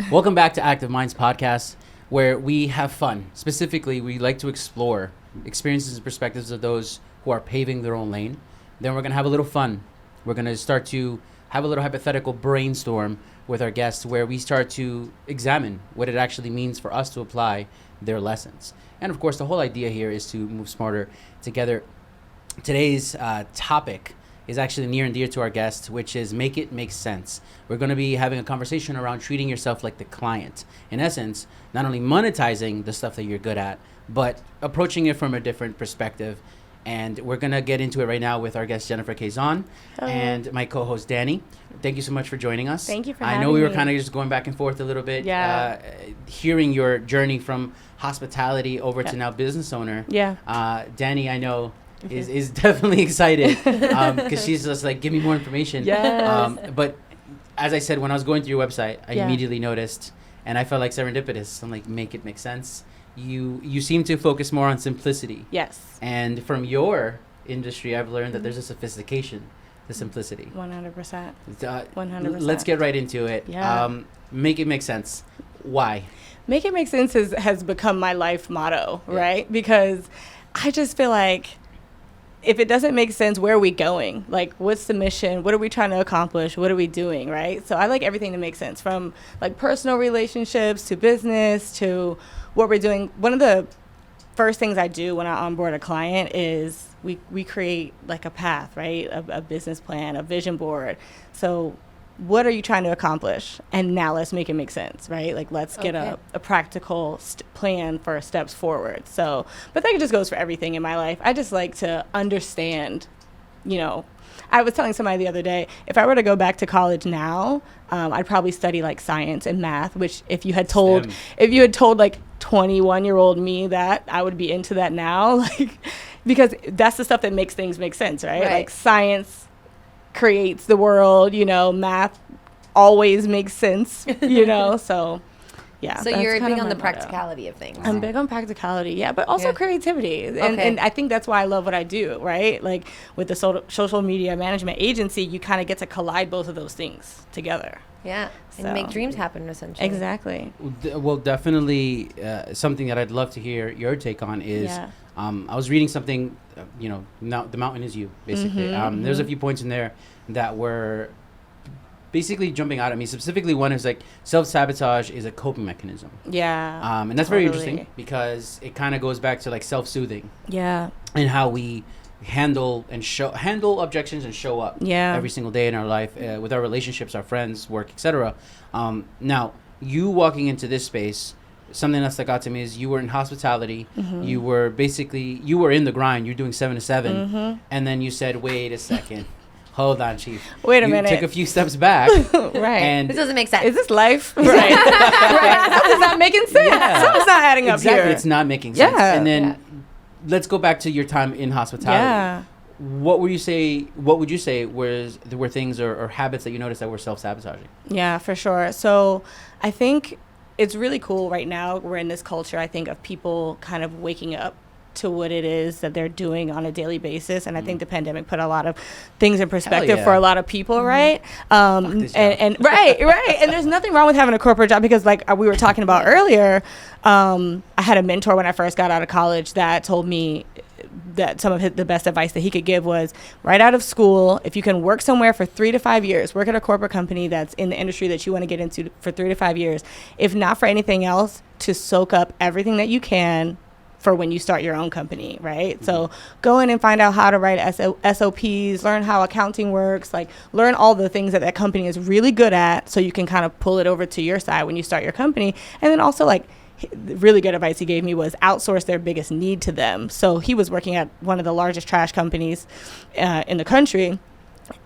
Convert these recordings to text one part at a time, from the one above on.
Welcome back to Active Minds Podcast, where we have fun. Specifically, we like to explore experiences and perspectives of those who are paving their own lane. Then we're going to have a little fun. We're going to start to have a little hypothetical brainstorm with our guests where we start to examine what it actually means for us to apply their lessons. And of course, the whole idea here is to move smarter together. Today's topic is actually near and dear to our guests, which is make it make sense. We're going to be having a conversation around treating yourself like the client. In essence, not only monetizing the stuff that you're good at, but approaching it from a different perspective. And we're going to get into it right now with our guest, Jennifer Caison, and my co-host, Danny. Thank you so much for joining us. Thank you for having me. I know we were kind of just going back and forth a little bit. Yeah. Hearing your journey from hospitality over to now business owner. Yeah. Danny, I know, is definitely excited because she's just like, give me more information. Yes. But as I said, when I was going through your website, I Yeah. immediately noticed, and I felt like serendipitous. I'm like, make it make sense. You seem to focus more on simplicity. Yes. And from your industry, I've learned that there's a sophistication to simplicity. 100%. 100%. 100%. Let's get right into it. Yeah. Make it make sense. Why? Make it make sense has become my life motto, Yeah. right? Because I just feel like if it doesn't make sense, where are we going? Like, what's the mission? What are we trying to accomplish? What are we doing, right? So I like everything to make sense, from like personal relationships to business to what we're doing. One of the first things I do when I onboard a client is we create like a path, right? A business plan, a vision board. So what are you trying to accomplish? And now let's make it make sense, right? Like, let's get a practical plan for steps forward. So, but that just goes for everything in my life. I just like to understand, I was telling somebody the other day, if I were to go back to college now, I'd probably study like science and math, which if you had told like 21-year-old me that, I would be into that now, like, because that's the stuff that makes things make sense, right? Like science creates the world, math always makes sense, so yeah. So you're big on the practicality of things. I'm big on practicality, yeah, but also creativity. And I think that's why I love what I do, right? Like with the social media management agency, you kind of get to collide both of those things together. Yeah, and make dreams happen, essentially. Exactly. Well, definitely something that I'd love to hear your take on is, I was reading something, now the mountain is you, basically. There's a few points in there that were basically jumping out at me. Specifically, one is like self-sabotage is a coping mechanism. Yeah. And that's very interesting because it kind of goes back to like self-soothing. Yeah. And how we handle objections and show up every single day in our life with our relationships, our friends, work, etc. Now, you walking into this space, something that stuck out to me is you were in hospitality. You were in the grind. You're doing 7 to 7, and then you said, "Wait a second, hold on, Chief. Wait a minute." Took a few steps back, right? And this doesn't make sense. Is this life? Right. Right. Something's not making sense. Yeah. Something's not adding up here. Exactly, it's not making sense. Yeah. And then let's go back to your time in hospitality. Yeah. What would you say were things or habits that you noticed that were self-sabotaging? Yeah, for sure. So I think it's really cool right now. We're in this culture, I think, of people kind of waking up to what it is that they're doing on a daily basis. And I think the pandemic put a lot of things in perspective for a lot of people, right? And right. And there's nothing wrong with having a corporate job because like we were talking about earlier, I had a mentor when I first got out of college that told me that some of the best advice that he could give was right out of school, if you can work somewhere for 3 to 5 years, work at a corporate company that's in the industry that you want to get into for 3 to 5 years, if not for anything else, to soak up everything that you can for when you start your own company, right? So go in and find out how to write SOPs, learn how accounting works, like learn all the things that company is really good at so you can kind of pull it over to your side when you start your company. And then also like really good advice he gave me was outsource their biggest need to them. So he was working at one of the largest trash companies in the country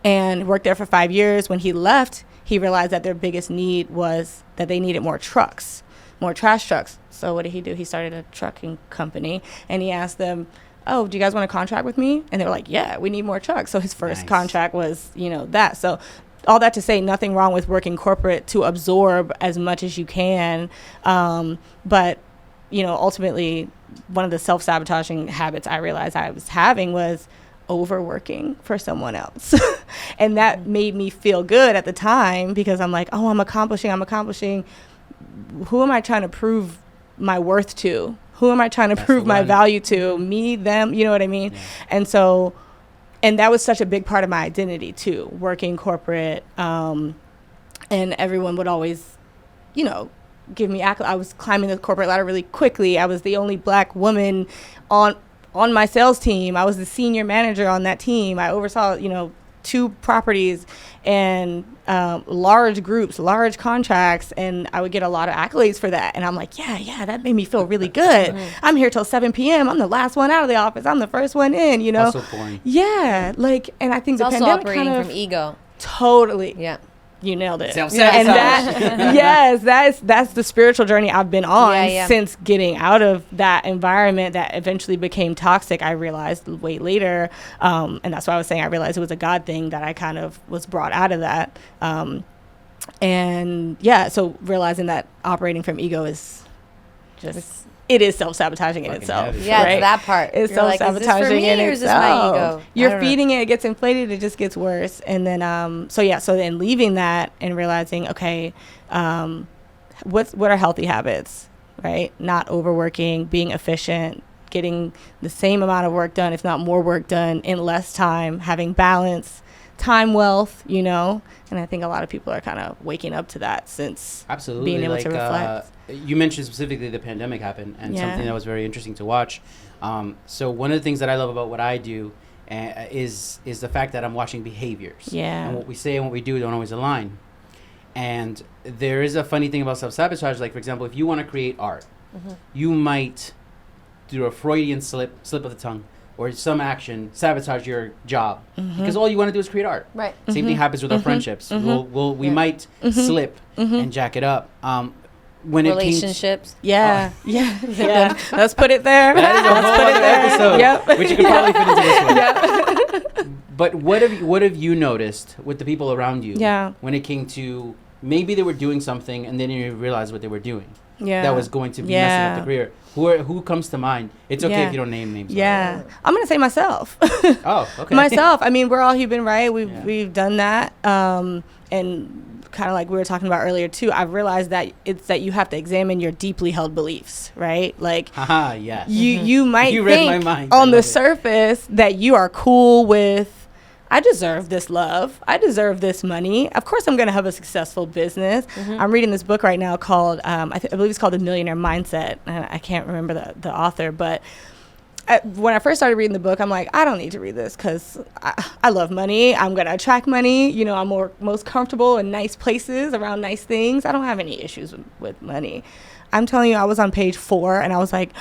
and worked there for 5 years. When he left, he realized that their biggest need was that they needed more trucks, more trash trucks. So what did he do? He started a trucking company and he asked them, "Oh, do you guys want to contract with me?" And they were like, "Yeah, we need more trucks." So his first contract was, that. So all that to say, nothing wrong with working corporate to absorb as much as you can. But, ultimately, one of the self-sabotaging habits I realized I was having was overworking for someone else. And that made me feel good at the time because I'm like, oh, I'm accomplishing. who am I trying to prove my worth to? Who am I trying to prove my value to? Me, them, you know what I mean? Yeah. And so, and that was such a big part of my identity too, working corporate. And everyone would always, you know, give me accolades. I was climbing the corporate ladder really quickly. I was the only Black woman on my sales team. I was the senior manager on that team. I oversaw, you know, 2 properties and large groups, large contracts, and I would get a lot of accolades for that. And I'm like, yeah, that made me feel really good. I'm here till 7 p.m. I'm the last one out of the office. I'm the first one in, you know? Also boring. Yeah, like, and I think it's the pandemic operating kind of from ego. Totally. Yeah. You nailed it. Self-sabotage. And that, that's the spiritual journey I've been on since getting out of that environment that eventually became toxic. I realized way later, and that's why I was saying I realized it was a God thing that I kind of was brought out of that. And yeah, so realizing that operating from ego is just... It is self-sabotaging in itself. Yeah, right? It's that part. It's self-sabotaging in itself. Is this my ego? You're feeding it gets inflated, it just gets worse. And then, so then leaving that and realizing, okay, what are healthy habits, right? Not overworking, being efficient, getting the same amount of work done, if not more work done in less time, having balance, time wealth, you know? And I think a lot of people are kind of waking up to that since being able to reflect. You mentioned specifically the pandemic happened and something that was very interesting to watch. So one of the things that I love about what I do is the fact that I'm watching behaviors. Yeah. And what we say and what we do don't always align. And there is a funny thing about self-sabotage. Like, for example, if you want to create art, you might, through a Freudian slip of the tongue, or some action, sabotage your job because all you want to do is create art. Right. Same thing happens with our friendships. We might slip and jack it up. When relationships. Yeah. Let's put it there. That is a whole other episode, which you could probably fit into this one. But what have you noticed with the people around you? Yeah. When it came to maybe they were doing something and then you realized what they were doing. Yeah. That was going to be messing up the career. Who comes to mind? It's okay if you don't name names. Yeah. I'm going to say myself. Oh, okay. Myself. I mean, we're all human, right? We've done that. And kind of like we were talking about earlier too, I've realized that it's that you have to examine your deeply held beliefs, right? Like yes. you might you think read my mind. on the surface that you are cool with, I deserve this love. I deserve this money. Of course, I'm going to have a successful business. I'm reading this book right now called, I believe it's called The Millionaire Mindset. And I can't remember the author, but when I first started reading the book, I'm like, I don't need to read this because I love money. I'm going to attract money. You know, I'm most comfortable in nice places around nice things. I don't have any issues with money. I'm telling you, I was on page 4 and I was like,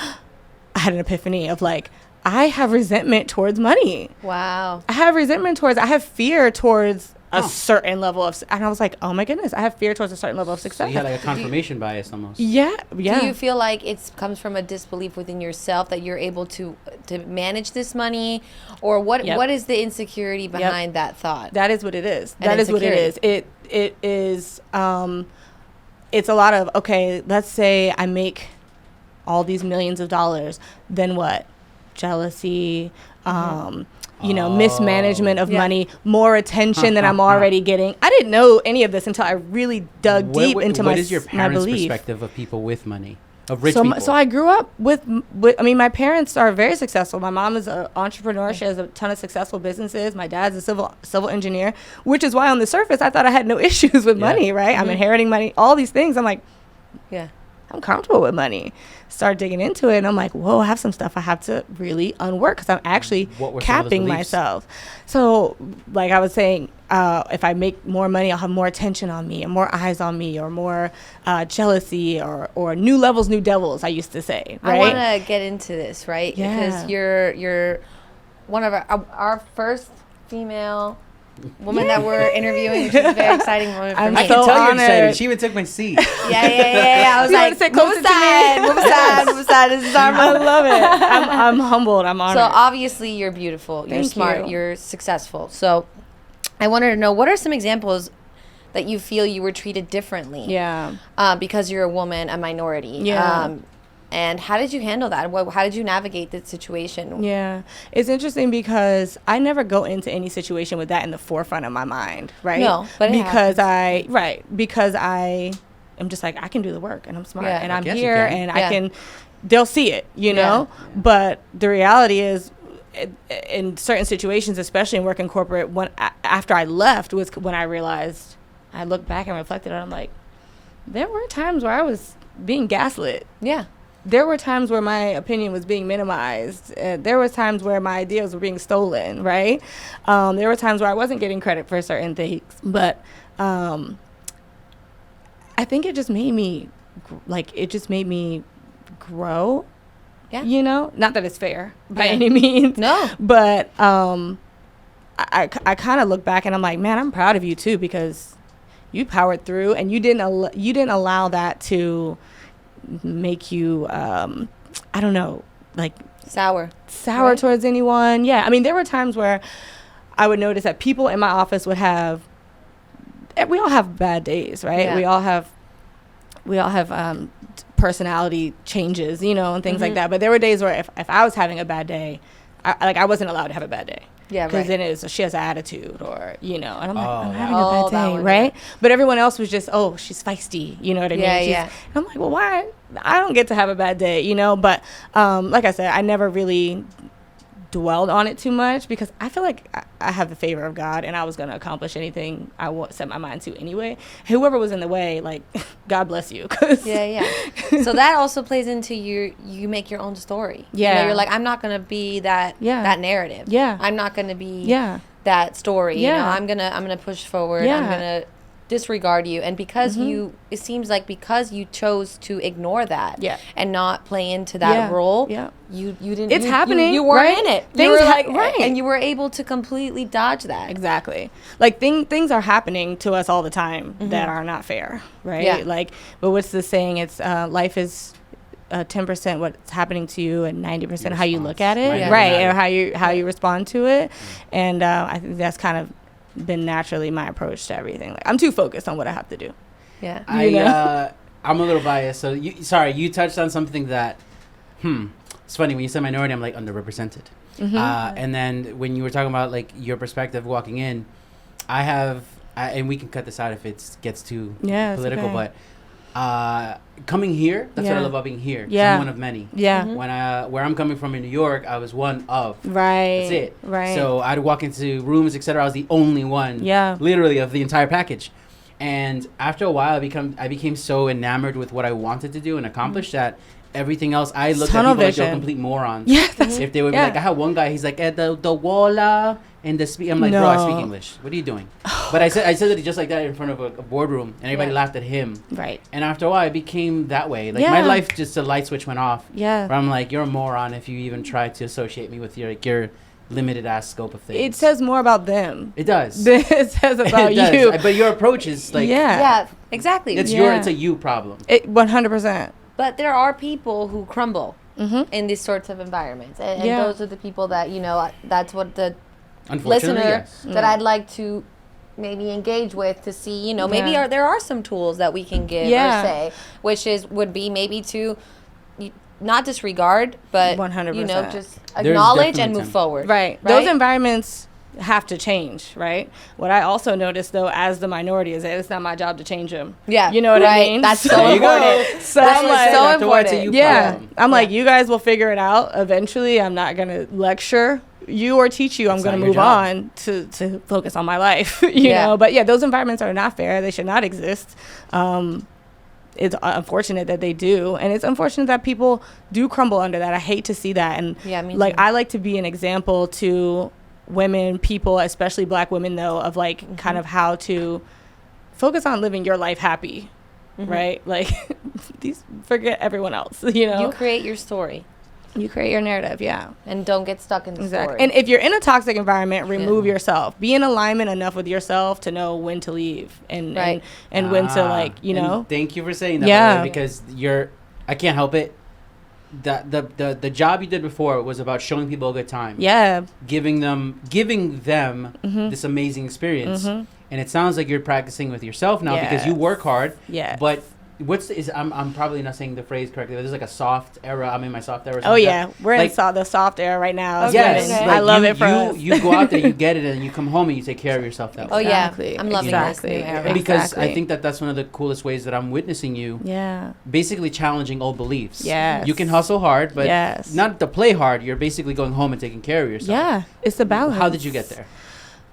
I had an epiphany of like, I have resentment towards money. Wow. I have fear towards a certain level of, and I was like, oh my goodness, I have fear towards a certain level of success. So you had like a confirmation bias almost. Yeah. Do you feel like it comes from a disbelief within yourself that you're able to manage this money, or what is the insecurity behind that thought? That is what it is. That is what it is. It is. It's a lot of, okay, let's say I make all these millions of dollars, then what? Jealousy, mismanagement of money, more attention than I'm already getting. I didn't know any of this until I really dug deep into my belief. What is your parents' perspective of people with money, of rich people? So I grew up with, I mean, my parents are very successful. My mom is an entrepreneur. She has a ton of successful businesses. My dad's a civil engineer, which is why on the surface I thought I had no issues with money, right? I'm inheriting money, all these things. I'm like, I'm comfortable with money. Start digging into it, and I'm like, whoa, I have some stuff I have to really unwork because I'm actually capping myself. So, like I was saying, if I make more money, I'll have more attention on me, and more eyes on me, or more jealousy, or new levels, new devils. I used to say, right? I want to get into this, right? Yeah. Because you're one of our first female woman that we're interviewing, which is a very exciting moment for me. I can tell you're excited. She even took my seat. Yeah. I was like, move aside. This is our moment. I love it. I'm humbled. I'm honored. So obviously you're beautiful. You're smart. You're successful. So I wanted to know, what are some examples that you feel you were treated differently? Yeah. Because you're a woman, a minority. Yeah. And how did you handle that? How did you navigate the situation? Yeah. It's interesting because I never go into any situation with that in the forefront of my mind, right? No, but because I am just like, I can do the work and I'm smart Yeah. and I I'm guess you here can. and they'll see it, know? But the reality is, in certain situations, especially in working corporate, after I left was when I realized, I looked back and reflected and I'm like, there were times where I was being gaslit. Yeah. There were times where my opinion was being minimized. There was times where my ideas were being stolen, right? There were times where I wasn't getting credit for certain things. But I think it just made me, grow. Yeah. Not that it's fair by any means. No. But I kind of look back and I'm like, man, I'm proud of you too, because you powered through and you didn't allow that to make you I don't know, like sour right? Towards anyone. Yeah, I mean, there were times where I would notice that people in my office we all have bad days, right? Yeah. we all have personality changes, and things like that. But there were days where if I was having a bad day, I wasn't allowed to have a bad day. Yeah, because right. then she has an attitude, or and I'm like, I'm yeah. having a bad day, right? But everyone else was just, she's feisty, you know what I mean? Yeah. And I'm like, well, why? I don't get to have a bad day, But like I said, I never really dwelled on it too much because I feel like I have the favor of God and I was going to accomplish anything I set my mind to anyway. Whoever was in the way, like, God bless you. Yeah. So that also plays into you make your own story. Yeah. You're like, I'm not going to be that narrative. Yeah. I'm not going to be that story. Yeah. I'm going to push forward. Yeah. I'm going to disregard you. And because it seems like because you chose to ignore that and not play into that role, you didn't. It's happening. You weren't right? in it. Things you were like, right. and you were able to completely dodge that. Exactly. Like things are happening to us all the time that are not fair, right? Yeah. Like, but what's the saying? It's life is 10% what's happening to you and 90% how you look at it, right? Or how you respond to it. And I think that's kind of been naturally my approach to everything. Like, I'm too focused on what I have to do. Yeah. I'm a little biased. So you touched on something that, it's funny when you said minority, I'm like underrepresented. And then when you were talking about like your perspective walking in, and we can cut this out if it gets too political, okay. but coming here, that's what I love about being here. Yeah. I'm one of many. Yeah. When where I'm coming from in New York, I was one of. Right. That's it. Right. So I'd walk into rooms, etc. I was the only one. Yeah. Literally of the entire package. And after a while, I became so enamored with what I wanted to do and accomplish that everything else, I looked at people like they're complete morons. Yeah. If they would be like, I had one guy, he's like, the walla and the speak. I'm like, bro, I speak English. What are you doing? But I said it just like that in front of a boardroom, and everybody laughed at him. Right. And after a while, it became that way. Like my life, just a light switch went off. Yeah. Where I'm like, you're a moron if you even try to associate me with your limited ass scope of things. It says more about them. It does. It says about you. But your approach is like, yeah, exactly. It's a you problem. 100%. But there are people who crumble in these sorts of environments, and those are the people that that's what the listener that I'd like to maybe engage with to see. Maybe there are some tools that we can give or say, which would be maybe to not disregard, but 100%. Just acknowledge and move forward. Right. Those environments have to change, right? What I also noticed, though, as the minority, is that it's not my job to change them. Yeah. You know what I mean? That's so important. So I'm like, so important. I'm like, you guys will figure it out eventually. I'm not going to lecture you or teach you. I'm going to move on to focus on my life, you know? But those environments are not fair. They should not exist. It's unfortunate that they do, and it's unfortunate that people do crumble under that. I hate to see that. And I like to be an example to women, people, especially Black women, though, of like kind of how to focus on living your life happy, right? Like, forget everyone else. You create your story. You create your narrative, and don't get stuck in the story. And if you're in a toxic environment, remove yourself. Be in alignment enough with yourself to know when to leave and when to And thank you for saying that. Yeah, because I can't help it. The job you did before was about showing people a good time. Yeah. Giving them this amazing experience. And it sounds like you're practicing with yourself now because you work hard. Yeah. But I'm probably not saying the phrase correctly, but there's like a soft era. I'm in my soft era. Oh yeah, we're in the soft era right now. Yes, okay. like I love it for us. You go out there, you get it, and you come home and you take care of yourself that way. Oh yeah, Exactly. I'm loving this new era. Because I think that's one of the coolest ways that I'm witnessing you. Yeah. Basically challenging old beliefs. Yes. You can hustle hard, but yes. not to play hard. You're basically going home and taking care of yourself. Yeah, it's the balance. How did you get there?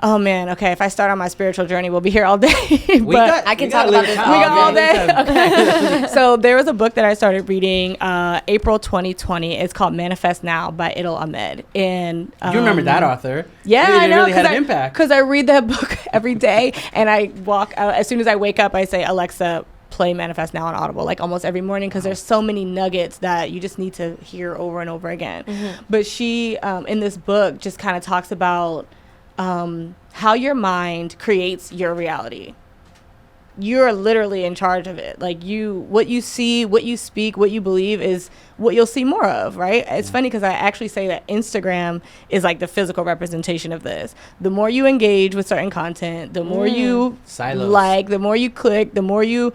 Oh man, okay. If I start on my spiritual journey, we'll be here all day. I can talk about this We got all day. Okay. So there was a book that I started reading April 2020. It's called Manifest Now by Idil Ahmed. And you remember that author? Yeah, I know. Really had an impact. Because I read that book every day, and I walk out as soon as I wake up. I say, Alexa, play Manifest Now on Audible, like almost every morning, because there's so many nuggets that you just need to hear over and over again. Mm-hmm. But she, in this book, just kind of talks about how your mind creates your reality. You're literally in charge of it. Like what you see, what you speak, what you believe is what you'll see more of, right? It's funny because I actually say that Instagram is like the physical representation of this. The more you engage with certain content, the more you like, the more you click, the more you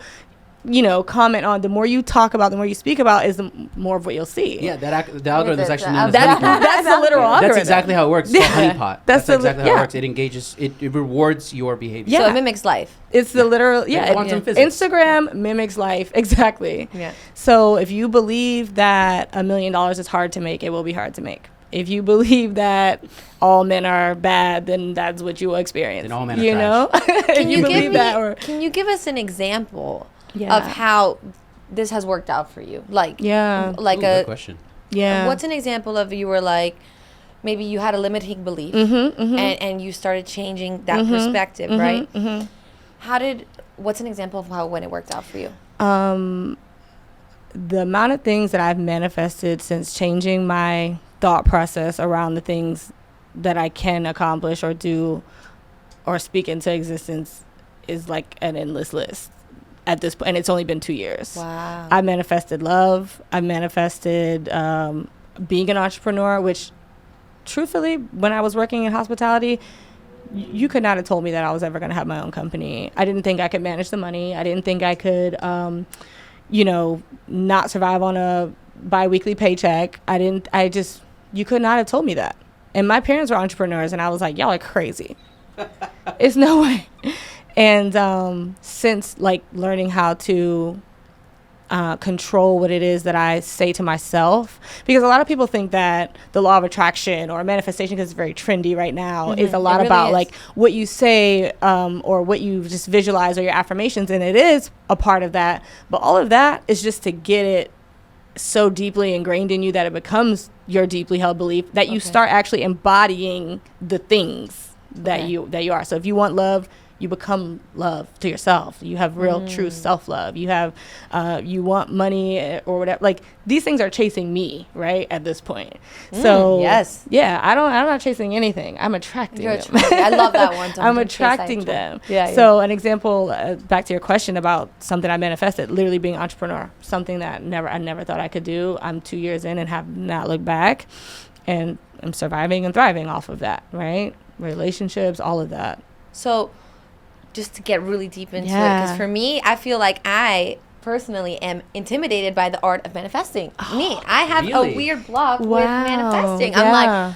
comment on, the more you talk about, the more you speak about, is the more of what you'll see. Yeah, the algorithm is actually known as that's the literal algorithm. That's exactly how it works. It's called honeypot. That's exactly how it works. It engages, it rewards your behavior. Yeah. So it mimics life. It's the literal, physics. Instagram mimics life, exactly. Yeah. So if you believe that $1 million is hard to make, it will be hard to make. If you believe that all men are bad, then that's what you will experience. Then all men are trash. Can you give us an example of how this has worked out for you? Good question. Yeah. What's an example of you were like, maybe you had a limiting belief and you started changing that perspective, right? Mm-hmm. What's an example of when it worked out for you? The amount of things that I've manifested since changing my thought process around the things that I can accomplish or do or speak into existence is like an endless list at this point, and it's only been 2 years. Wow. I manifested love. I manifested being an entrepreneur, which truthfully, when I was working in hospitality, you could not have told me that I was ever going to have my own company. I didn't think I could manage the money. I didn't think I could, not survive on a bi-weekly paycheck. You could not have told me that. And my parents were entrepreneurs, and I was like, y'all are crazy. It's no way. And since learning how to control what it is that I say to myself, because a lot of people think that the law of attraction or manifestation, because it's very trendy right now, is a lot about what you say or what you just visualize or your affirmations, and it is a part of that. But all of that is just to get it so deeply ingrained in you that it becomes your deeply held belief, that you start actually embodying the things that you are. So if you want love, you become love to yourself. You have real, true self-love. You have, you want money or whatever. Like, these things are chasing me, right, at this point. So, yes. Yeah, I'm not chasing anything. I'm attracting them. I love that one. I'm attracting them. Yeah. So, an example, back to your question about something I manifested, literally being an entrepreneur, something that I never thought I could do. I'm 2 years in and have not looked back. And I'm surviving and thriving off of that, right? Relationships, all of that. So, just to get really deep into it, because for me, I feel like I personally am intimidated by the art of manifesting. I have a weird block with manifesting. I'm like,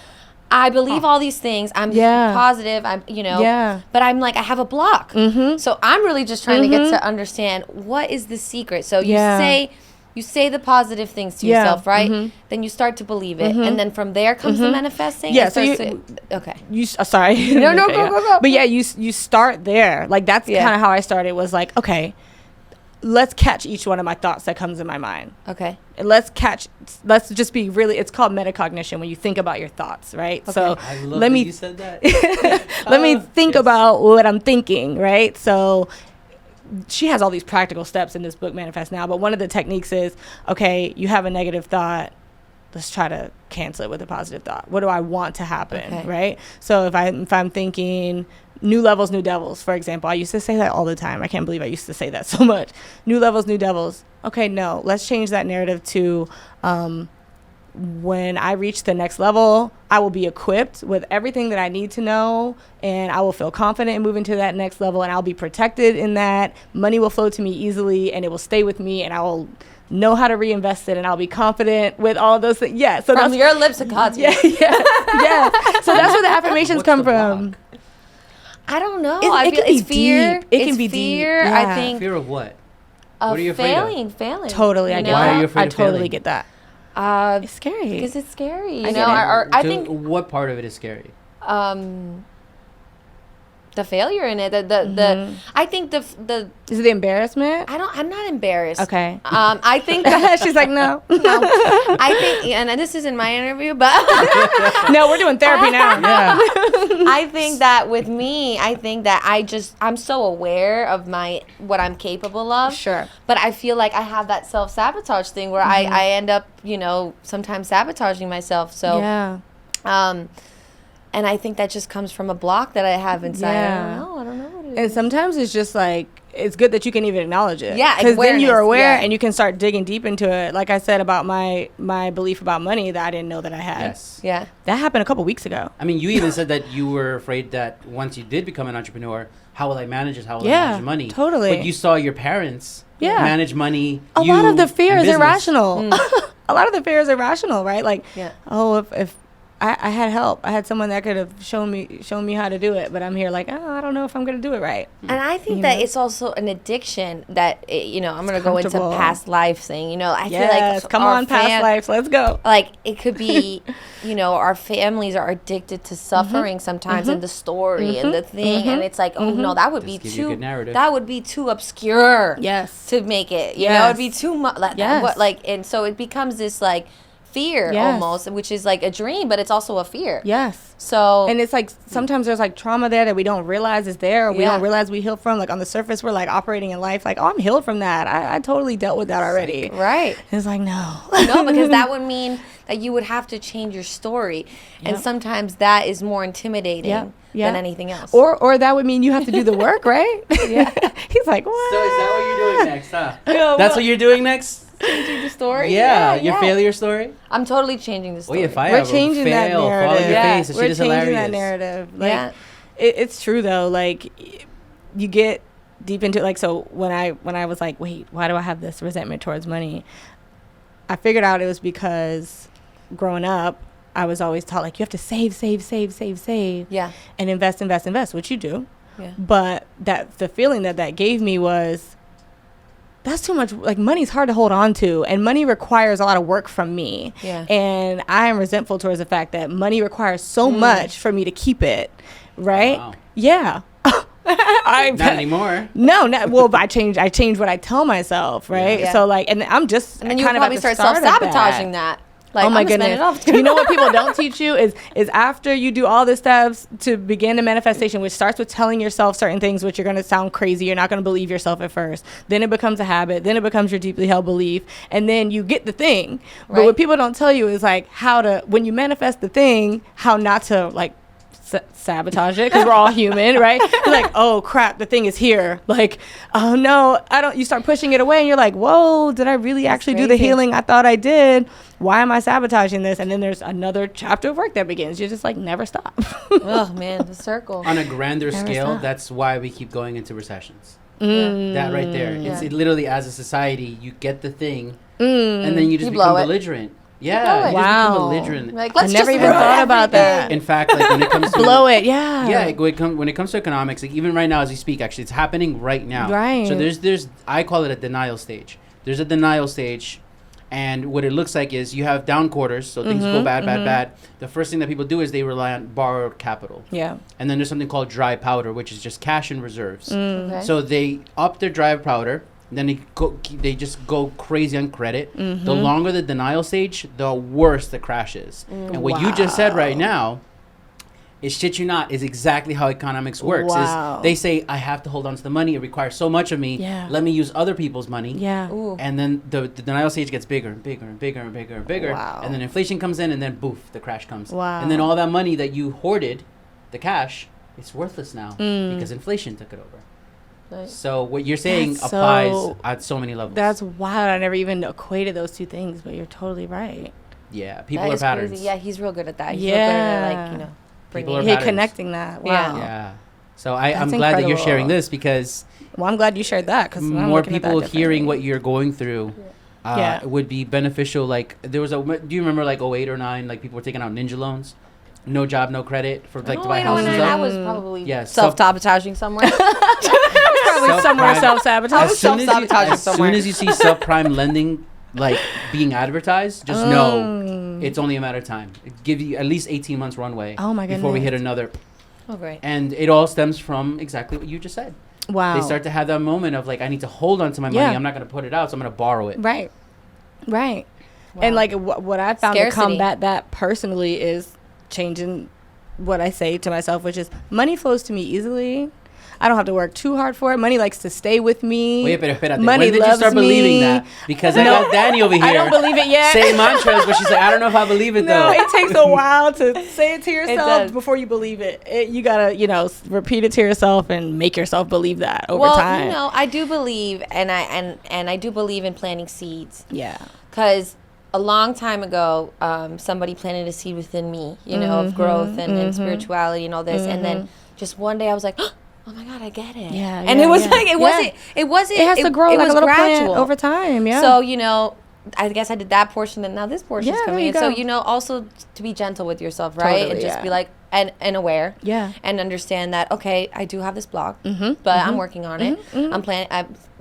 I believe all these things. I'm positive. But I'm like, I have a block. So I'm really just trying to get to understand what is the secret. So you say the positive things to yourself, right? Then you start to believe it, and then from there comes the manifesting. Yeah. So sorry. No, go. But yeah, you start there. Like, that's kind of how I started. Was like, okay, let's catch each one of my thoughts that comes in my mind. Okay. And let's just be really. It's called metacognition when you think about your thoughts, right? Okay. So I love that you said that. let me think about what I'm thinking, right? So she has all these practical steps in this book, Manifest Now, but one of the techniques is, okay, you have a negative thought, let's try to cancel it with a positive thought. What do I want to happen, right? So if I'm thinking new levels, new devils, for example, I used to say that all the time. I can't believe I used to say that so much. New levels, new devils. Okay, no, let's change that narrative to when I reach the next level, I will be equipped with everything that I need to know, and I will feel confident in moving to that next level, and I'll be protected in that. Money will flow to me easily, and it will stay with me, and I will know how to reinvest it, and I'll be confident with all those things. Yeah. So from your lips to God's. Yeah. So that's where the affirmations come from. I don't know. I feel it's fear. It can be fear. Deep. I think fear of what? What are you afraid of? Failing. Totally, I get Why that. are you afraid I of totally failing? get that. It's scary. Because it's scary. You I know, get it. I think what part of it is scary? The failure in it. The I think the is it the embarrassment? I'm not embarrassed. Okay. I think that she's like no. I think, and this isn't my interview, but no, we're doing therapy now. Yeah. I think that with me, I'm so aware of what I'm capable of. Sure. But I feel like I have that self-sabotage thing where I end up, sometimes sabotaging myself. So yeah. And I think that just comes from a block that I have inside. Yeah. I don't know what it is. And sometimes it's just like, it's good that you can even acknowledge it. Yeah, because then you're aware, yeah. and you can start digging deep into it. Like I said about my belief about money that I didn't know that I had. Yes. Yeah. That happened a couple weeks ago. I mean, you even said that you were afraid that once you did become an entrepreneur, how will I manage this? How will I manage money? Totally. But you saw your parents manage money. A lot of the fear is business. irrational. A lot of the fear is irrational, right? Like, yeah. if I had help. I had someone that could have shown me how to do it, but I'm here like, I don't know if I'm going to do it right. And I think that it's also an addiction that, I'm going to go into past life thing. I feel like come on, past lives. Let's go. Like, it could be, our families are addicted to suffering sometimes in the story and the thing. And it's like, no, that would be too obscure. Yes. To make it. It would be too much. And so it becomes this, like, fear almost, which is like a dream, but it's also a fear. Yes. So and it's like sometimes there's like trauma there that we don't realize is there, or we don't realize we healed from. Like on the surface, we're like operating in life like, oh, I'm healed from that. I totally dealt with that already. Right. And it's like no, because that would mean that you would have to change your story, and sometimes that is more intimidating than anything else. Or that would mean you have to do the work, right? Yeah. He's like, what? So is that what you're doing next? Huh? That's what you're doing next. Changing the story. Yeah, your failure story. I'm totally changing the story. Well, if I we're changing that narrative. Follow your face. We're shit is changing hilarious. that narrative. Like, it's true though. Like, you get deep into it. Like, so when I was like, wait, why do I have this resentment towards money? I figured out it was because growing up, I was always taught like you have to save. Yeah. And invest, which you do. Yeah. But the feeling that gave me was, that's too much. Like, money's hard to hold on to, and money requires a lot of work from me. Yeah. And I am resentful towards the fact that money requires so much for me to keep it. Right? Wow. Yeah. Not anymore. No, well, I changed what I tell myself, right? Yeah. So like, and I'm just and then you kind of probably at the start start of self-sabotaging that. Like, oh my goodness. You know what people don't teach you is after you do all the steps to begin the manifestation, which starts with telling yourself certain things, which you're going to sound crazy. You're not going to believe yourself at first. Then it becomes a habit. Then it becomes your deeply held belief. And then you get the thing. But what people don't tell you is like when you manifest the thing, how not to like sabotage it, because we're all human, right? You're like, oh crap, the thing is here. Like, oh no, I don't. You start pushing it away, and you're like, whoa, did I really actually do the healing I thought I did? Why am I sabotaging this? And then there's another chapter of work that begins. You're just like, never stop. Oh man, the circle. On a grander scale, that's why we keep going into recessions. That right there. It literally, as a society, you get the thing, and then you just become belligerent. Yeah, you just become belligerent. Like, I never even thought about that. In fact, like when it comes to blow it, yeah. When it comes to economics, like even right now as we speak, actually, it's happening right now. Right. So there's I call it a denial stage. There's a denial stage, and what it looks like is you have down quarters, so things go bad. The first thing that people do is they rely on borrowed capital. Yeah. And then there's something called dry powder, which is just cash and reserves. Okay. So they up their dry powder. Then they just go crazy on credit. The longer the denial stage, the worse the crash is. And what you just said right now is shit you not, is exactly how economics works. Is they say, I have to hold on to the money. It requires so much of me. Yeah. Let me use other people's money. Yeah. Ooh. And then the denial stage gets bigger and bigger and bigger and bigger and bigger. Wow. And then inflation comes in, and then boof, the crash comes. Wow. And then all that money that you hoarded, the cash, it's worthless now because inflation took it over. Right. So what you're saying applies at so many levels. That's wild. I never even equated those two things, but you're totally right. Yeah, people are patterns. Crazy. Yeah, he's real good at that. He's real good at, like, bringing connecting that. Wow. Yeah. So I'm glad that you're sharing this, because I'm glad you shared that, because more people hearing what you're going through would be beneficial. Like, there was do you remember like 08 or 9, like people were taking out ninja loans, no job, no credit, for like to buy houses. I was probably self-sabotaging somewhere. Probably somewhere self-sabotaging. I was self-sabotaging somewhere. As soon as you see subprime lending like being advertised, just know it's only a matter of time. Give you at least 18 months runway before we hit another. Oh, great. And it all stems from exactly what you just said. Wow. They start to have that moment of like, I need to hold on to my money. I'm not going to put it out, so I'm going to borrow it. Right. Wow. And like what I found to combat that personally is changing what I say to myself, which is money flows to me easily. I don't have to work too hard for it. Money likes to stay with me. Wait, pero espérate. Money when did you start believing that? Because I got Danny over here. I don't believe it yet. Saying mantras, but she's like, I don't know if I believe it though. No, it takes a while to say it to yourself before you believe it. You gotta, repeat it to yourself and make yourself believe that over time. Well, I do believe, and I do believe in planting seeds. Yeah. Because a long time ago, somebody planted a seed within me, of growth and spirituality and all this, and then just one day I was like, oh my God, I get it. Yeah. And it was like, it wasn't, it has to grow like a little gradual plant over time. Yeah. So, I guess I did that portion, and now this portion is coming in. Go. So, also to be gentle with yourself, right? Totally, and just be like, and aware. Yeah. And understand that, okay, I do have this block, but I'm working on it.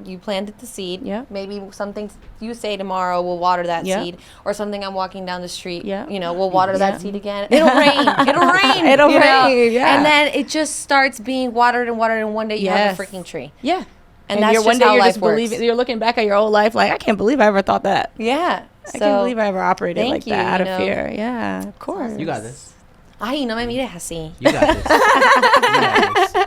You planted the seed. Yeah. Maybe something you say tomorrow will water that seed, or something I'm walking down the street, will water that seed again. It'll rain. It'll rain. It'll rain. Yeah. And then it just starts being watered, and one day you have a freaking tree. Yeah. And that's just how life works. You're looking back at your old life like, I can't believe I ever thought that. Yeah. I can't believe I ever operated like that out of fear. Yeah, of course. You got this. Ay, no me mires así. You got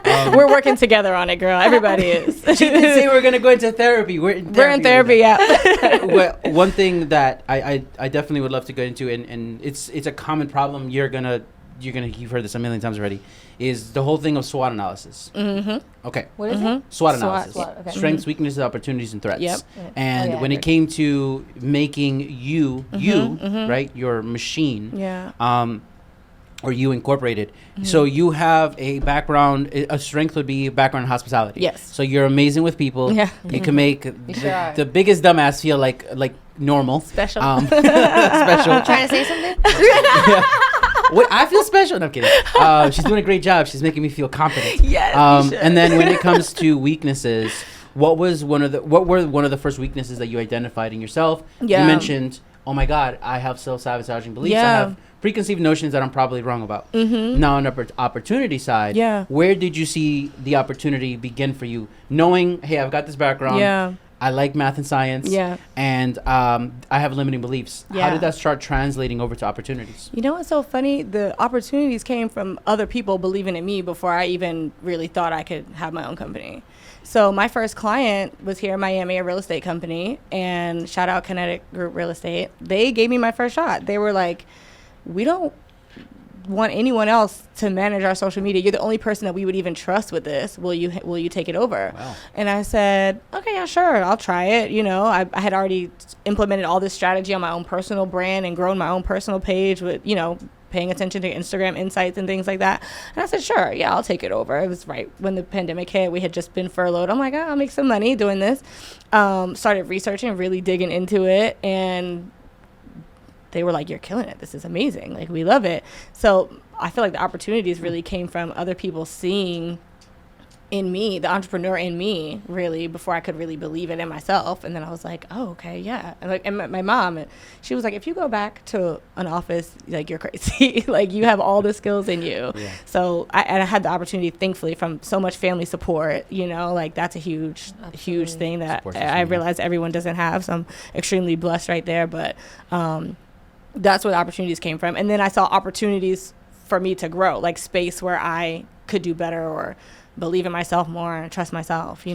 this. We're working together on it, girl. Everybody is. She did say we're going to go into therapy. We're in therapy, yeah. Well, one thing that I definitely would love to go into, and it's a common problem you've heard this a million times already, is the whole thing of SWOT analysis. Mm-hmm. Okay. What is it? SWOT analysis. SWOT, okay. Strengths, weaknesses, opportunities, and threats. Yep. And when it came to making you, right, your machine, or you incorporated. So you have a background, a strength would be background in hospitality. Yes. So you're amazing with people. Yeah. You can make the biggest dumbass feel like normal. Special. Special. Trying to say something? Yeah. Wait, I feel special. No, I'm kidding. She's doing a great job. She's making me feel confident. Yes. And then when it comes to weaknesses, what were one of the first weaknesses that you identified in yourself? Yeah. You mentioned, oh my God, I have self-sabotaging beliefs. I have preconceived notions that I'm probably wrong about. Now on the opportunity side, where did you see the opportunity begin for you? Knowing, hey, I've got this background. I like math and science. And I have limiting beliefs. How did that start translating over to opportunities? You know what's so funny? The opportunities came from other people believing in me before I even really thought I could have my own company. So my first client was here in Miami, a real estate company, and shout out Kinetic Group Real Estate. They gave me my first shot. They were like, we don't want anyone else to manage our social media. You're the only person that we would even trust with this. Will you take it over? Wow. And I said, okay, yeah, sure, I'll try it. I had already implemented all this strategy on my own personal brand and grown my own personal page with, paying attention to Instagram insights and things like that. And I said, sure, yeah, I'll take it over. It was right when the pandemic hit. We had just been furloughed. I'm like, I'll make some money doing this. Started researching, really digging into it, and they were like, you're killing it. This is amazing. Like, we love it. So I feel like the opportunities really came from other people seeing in me, the entrepreneur in me, really, before I could really believe it in myself. And then I was like, oh, okay, yeah. And my mom, she was like, if you go back to an office, like, you're crazy. Like, you have all the skills in you. Yeah. So I had the opportunity, thankfully, from so much family support, like, that's a huge thing that I realize everyone doesn't have. So I'm extremely blessed right there. But that's where the opportunities came from. And then I saw opportunities for me to grow, like space where I could do better or believe in myself more and trust myself,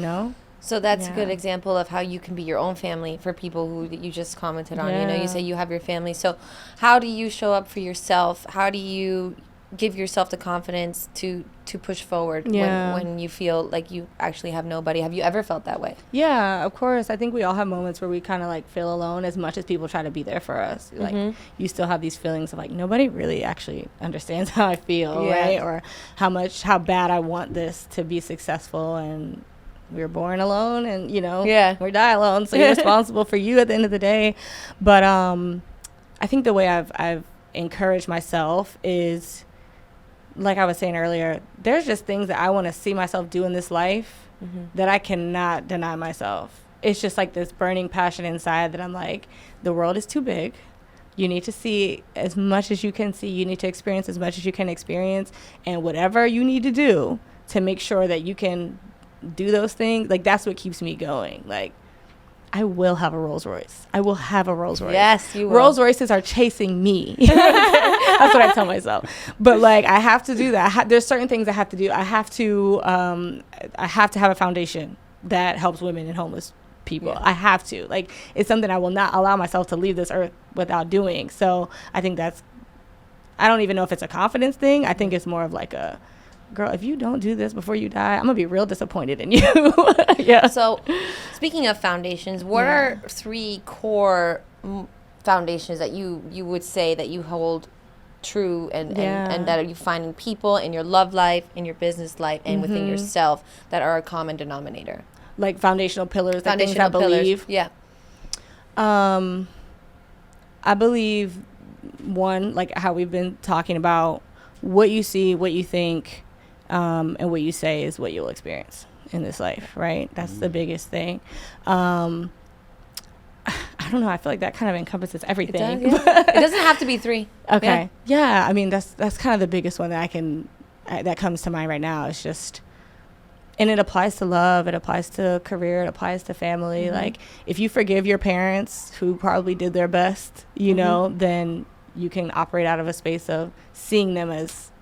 So that's a good example of how you can be your own family for people who you just commented on. You say you have your family. So how do you show up for yourself? How do you give yourself the confidence to push forward when you feel like you actually have nobody. Have you ever felt that way? Yeah, of course. I think we all have moments where we kind of like feel alone as much as people try to be there for us. Like you still have these feelings of like nobody really actually understands how I feel, right? Or how bad I want this to be successful, and we were born alone, and we die alone, so you're responsible for you at the end of the day. But I think the way I've encouraged myself is, like I was saying earlier, there's just things that I want to see myself do in this life that I cannot deny myself. It's just like this burning passion inside that I'm like, the world is too big. You need to see as much as you can see. You need to experience as much as you can experience. And whatever you need to do to make sure that you can do those things, like that's what keeps me going. Like, I will have a Rolls Royce. I will have a Rolls Royce. Yes, you will. Rolls Royces are chasing me. That's what I tell myself. But like, I have to do that. There's certain things I have to do. I have to have a foundation that helps women and homeless people. Yeah. I have to. Like, it's something I will not allow myself to leave this earth without doing. So I think I don't even know if it's a confidence thing. I think it's more of like a, girl, if you don't do this before you die, I'm gonna be real disappointed in you. Yeah. So, speaking of foundations, what are 3 core foundations that you would say that you hold true and that you find in people, in your love life, in your business life, and within yourself that are a common denominator? Like foundational pillars, things I believe. Yeah. I believe, one, like how we've been talking about, what you see, what you think, and what you say is what you'll experience in this life, right? That's the biggest thing. I don't know. I feel like that kind of encompasses everything. It doesn't have to be 3. Okay. Yeah. I mean, that's kind of the biggest one that that comes to mind right now. It's just, and it applies to love. It applies to career. It applies to family. Like, if you forgive your parents who probably did their best, you know, then you can operate out of a space of seeing them as,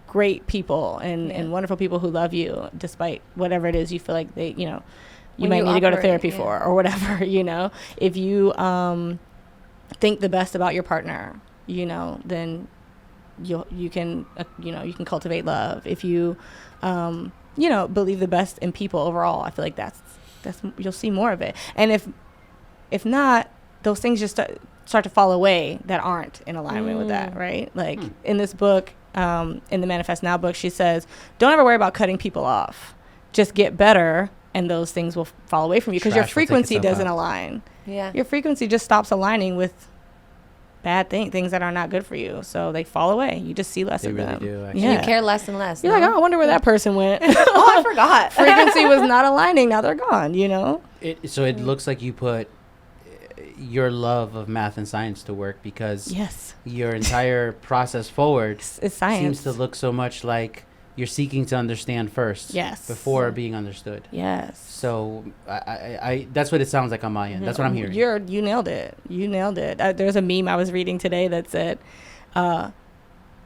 great people and wonderful people who love you despite whatever it is you feel like they, you might need to go to therapy for or whatever, If you think the best about your partner, then you can cultivate love. If you, believe the best in people overall, I feel like that's you'll see more of it. And if not, those things just start to fall away that aren't in alignment with that, right? Like in this book, in the Manifest Now book, she says, don't ever worry about cutting people off. Just get better, and those things will fall away from you because your frequency doesn't align. Yeah. Your frequency just stops aligning with bad things that are not good for you. So they fall away. You just see less of them. They really do, actually. Yeah. You care less and less. You're like, oh, I wonder where that person went. Oh, I forgot. Frequency was not aligning. Now they're gone, So it looks like you put your love of math and science to work, because your entire process forward is science. Seems to look so much like you're seeking to understand first before being understood. Yes. So I that's what it sounds like on my end. That's what I'm hearing. You nailed it. There's a meme I was reading today that said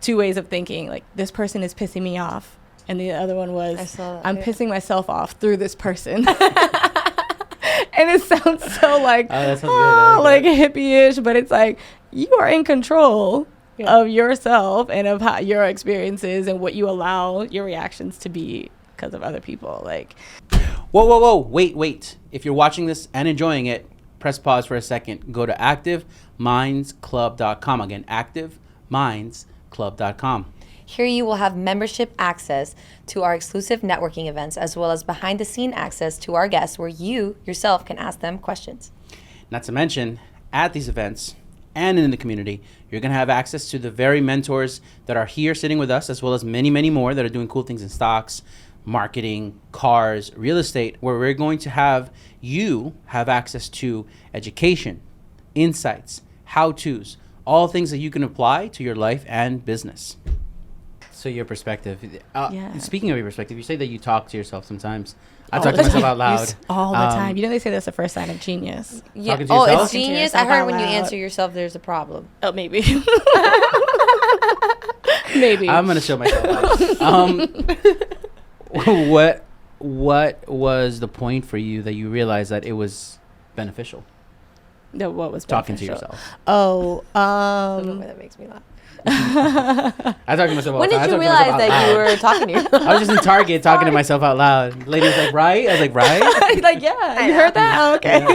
2 ways of thinking, like, this person is pissing me off, and the other one was, I'm pissing myself off through this person. And it sounds so like, that sounds good. Like hippie-ish, but it's like, you are in control of yourself and of how your experiences and what you allow your reactions to be because of other people. Like, whoa, wait. If you're watching this and enjoying it, press pause for a second. Go to activemindsclub.com. Again, activemindsclub.com. Here you will have membership access to our exclusive networking events, as well as behind-the-scene access to our guests where you yourself can ask them questions. Not to mention, at these events and in the community, you're going to have access to the very mentors that are here sitting with us, as well as many, many more that are doing cool things in stocks, marketing, cars, real estate, where we're going to have you have access to education, insights, how-tos, all things that you can apply to your life and business. So your perspective. Speaking of your perspective, you say that you talk to yourself sometimes. I talk to myself out loud. All the time. They say that's the first sign of genius. Yeah. Oh, it's genius? I heard when you answer yourself, there's a problem. Oh, maybe. Maybe. I'm going to show myself what was the point for you that you realized that it was beneficial? No, what was talking to beneficial? yourself? Oh, I don't know why that makes me laugh. I talk to myself all When the time. did you realize that you were talking to yourself? I was just in Target talking to myself out loud. Lady was like, right? I was like, right? like, yeah, you heard that? Oh, okay.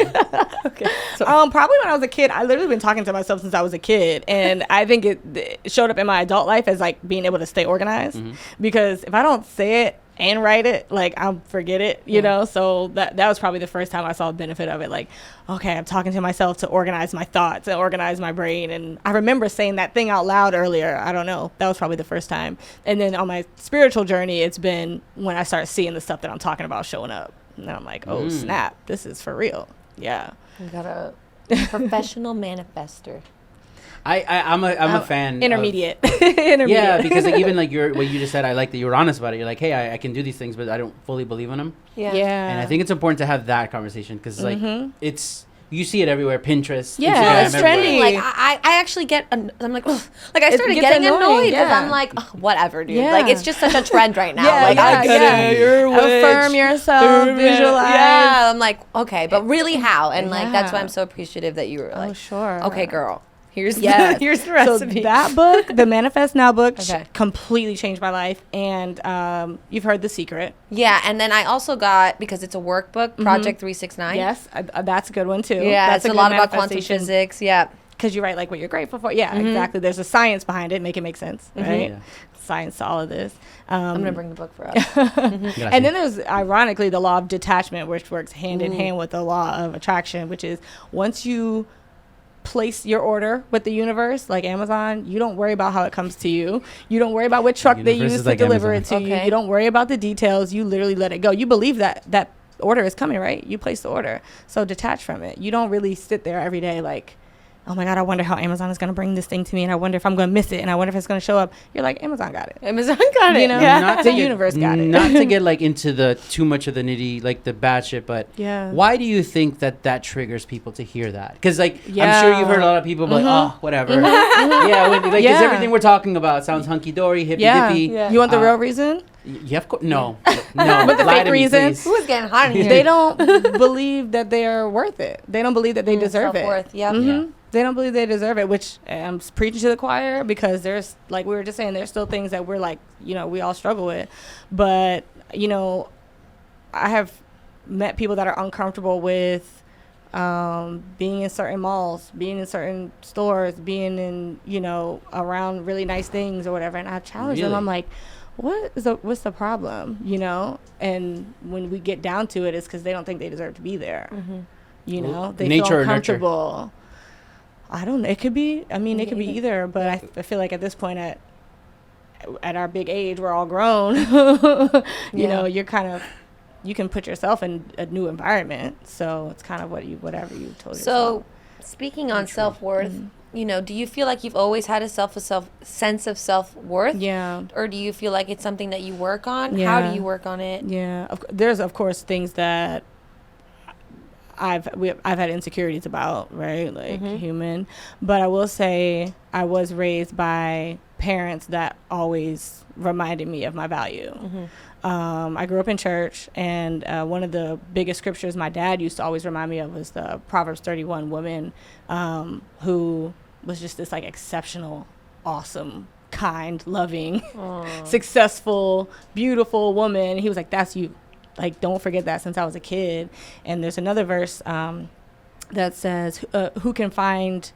Okay. So, probably when I was a kid, I literally been talking to myself since I was a kid, and I think it showed up in my adult life as like being able to stay organized. Because if I don't say it and write it, like I'll forget it, you know. So that was probably the first time I saw the benefit of it. Like, okay, I'm talking to myself to organize my thoughts and organize my brain. And I remember saying that thing out loud earlier. I don't know. That was probably the first time. And then on my spiritual journey, it's been when I start seeing the stuff that I'm talking about showing up. And then I'm like, oh snap, this is for real. Yeah. You got a professional manifester. I'm a fan. Intermediate. Intermediate. Yeah, because like even like what you just said, I like that you were honest about it. You're like, hey, I can do these things, but I don't fully believe in them. Yeah. And I think it's important to have that conversation because like it's. You see it everywhere, Pinterest. Yeah, Instagram, it's trendy. Like I actually get, I'm like, ugh. Like I started getting annoyed because I'm like, whatever, dude. Like it's just such a trend right now. Like I get it. Affirm yourself, visualize. Yeah, I'm like, okay, but really how? And like that's why I'm so appreciative that you were like, sure. Okay, girl. Here's here's the recipe. So that book, the Manifest Now book, completely changed my life. And you've heard The Secret. Yeah, and then I also got, because it's a workbook, Project 369. Yes, that's a good one too. Yeah, that's it's a lot about quantum physics. Yeah, because you write like what you're grateful for. Yeah, exactly. There's a science behind it. Make it make sense, right? Yeah. Science to all of this. I'm gonna bring the book for us. And then there's ironically the law of detachment, which works hand in hand with the law of attraction, which is once you place your order with the universe, like Amazon, you don't worry about how it comes to you. You don't worry about what truck they use to deliver it to you. You don't worry about the details. You literally let it go. You believe that order is coming, right? You place the order. So detach from it. You don't really sit there every day like, oh my God, I wonder how Amazon is going to bring this thing to me, and I wonder if I'm going to miss it, and I wonder if it's going to show up. You're like, Amazon got it. Amazon got it. You know, the universe got it. Not to get like into the too much of the nitty, like the bad shit, but why do you think that triggers people to hear that? Because like I'm sure you've heard a lot of people be like, oh, whatever. Because everything we're talking about sounds hunky dory, hippy dippy. Yeah. You want the real reason? Yeah, of course. No. But the fake reason? Who is getting hot in here? They don't believe that they are worth it. They don't believe that they deserve it. Yeah. They don't believe they deserve it, which I'm preaching to the choir because there's, like we were just saying, there's still things that we're like, you know, we all struggle with. But, you know, I have met people that are uncomfortable with being in certain malls, being in certain stores, being in, you know, around really nice things or whatever. And I challenge them. I'm like, what's the problem, you know? And when we get down to it, it's because they don't think they deserve to be there. You know, they feel uncomfortable. I don't know. It could be. I mean, it could be either. But I feel like at this point, at our big age, we're all grown. You know, you're kind of, you can put yourself in a new environment. So it's kind of whatever you told yourself. So, speaking on self-worth, you know, do you feel like you've always had a sense of self-worth? Yeah. Or do you feel like it's something that you work on? Yeah. How do you work on it? Yeah. There's of course things that I've had insecurities about, right? Like human. But I will say I was raised by parents that always reminded me of my value. I grew up in church, and one of the biggest scriptures my dad used to always remind me of was the Proverbs 31 woman who was just this like exceptional, awesome, kind, loving, successful, beautiful woman. He was like, that's you. Like, don't forget that since I was a kid. And there's another verse that says, who can find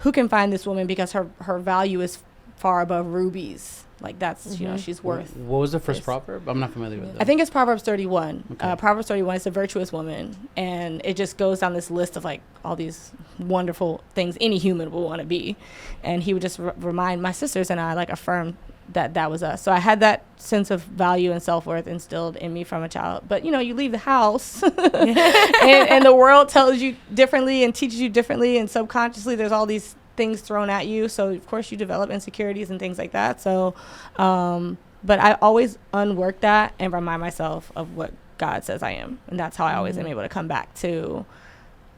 this woman because her value is far above rubies. Like, that's, you know, she's worth. What was the first proverb? I'm not familiar with that. I think it's Proverbs 31. Okay. Proverbs 31 is a virtuous woman. And it just goes down this list of, like, all these wonderful things any human will want to be. And he would just remind my sisters and I, like, affirm that was us. So I had that sense of value and self-worth instilled in me from a child. But, you know, you leave the house and the world tells you differently and teaches you differently. And subconsciously there's all these things thrown at you. So, of course, you develop insecurities and things like that. So, but I always unwork that and remind myself of what God says I am. And that's how I always am able to come back to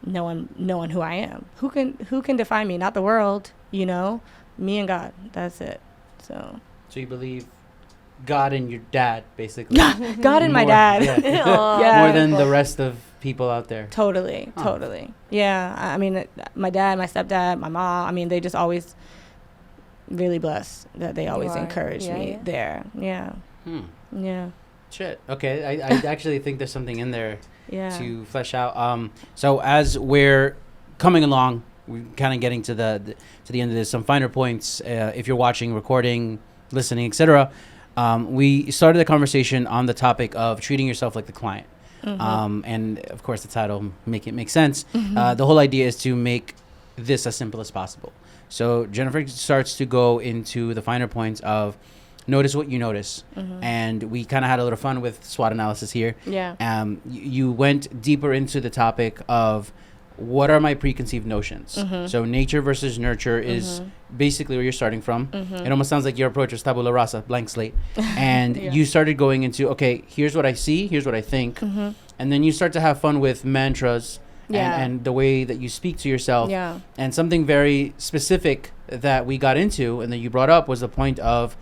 knowing who I am. Who can define me? Not the world, you know, me and God. That's it. So you believe God and your dad, basically. God and my dad. Yeah. More than the rest of people out there. Totally. Yeah. I mean, my dad, my stepdad, my mom, I mean, they just always really blessed that they always encouraged me there. Yeah. Yeah. Shit. Okay. I actually think there's something in there to flesh out. So as we're coming along, we're kind of getting to the end of this. Some finer points. If you're watching, recording, listening, etc. We started the conversation on the topic of treating yourself like the client. And of course, the title make it make sense. The whole idea is to make this as simple as possible. So Jennifer starts to go into the finer points of notice what you notice. And we kind of had a little fun with SWOT analysis here. Yeah. You went deeper into the topic of what are my preconceived notions. So nature versus nurture is basically where you're starting from. It almost sounds like your approach was tabula rasa, blank slate. And you started going into, okay, here's what I see, here's what I think. And then you start to have fun with mantras and the way that you speak to yourself. And something very specific that we got into and that you brought up was the point of,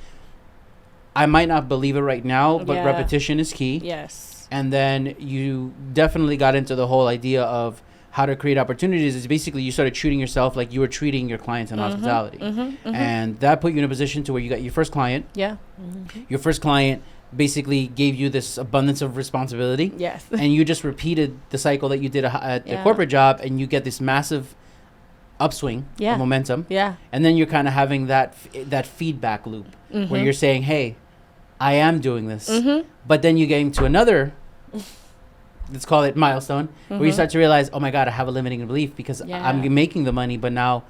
I might not believe it right now, but repetition is key. Yes. And then you definitely got into the whole idea of how to create opportunities. Is basically you started treating yourself like you were treating your clients in hospitality. And that put you in a position to where you got your first client. Your first client basically gave you this abundance of responsibility. Yes. And you just repeated the cycle that you did at the corporate job, and you get this massive upswing of momentum. And then you're kind of having that feedback loop where you're saying, hey, I am doing this. But then you get into another, let's call it milestone, where you start to realize, oh my God, I have a limiting belief because I'm making the money, but now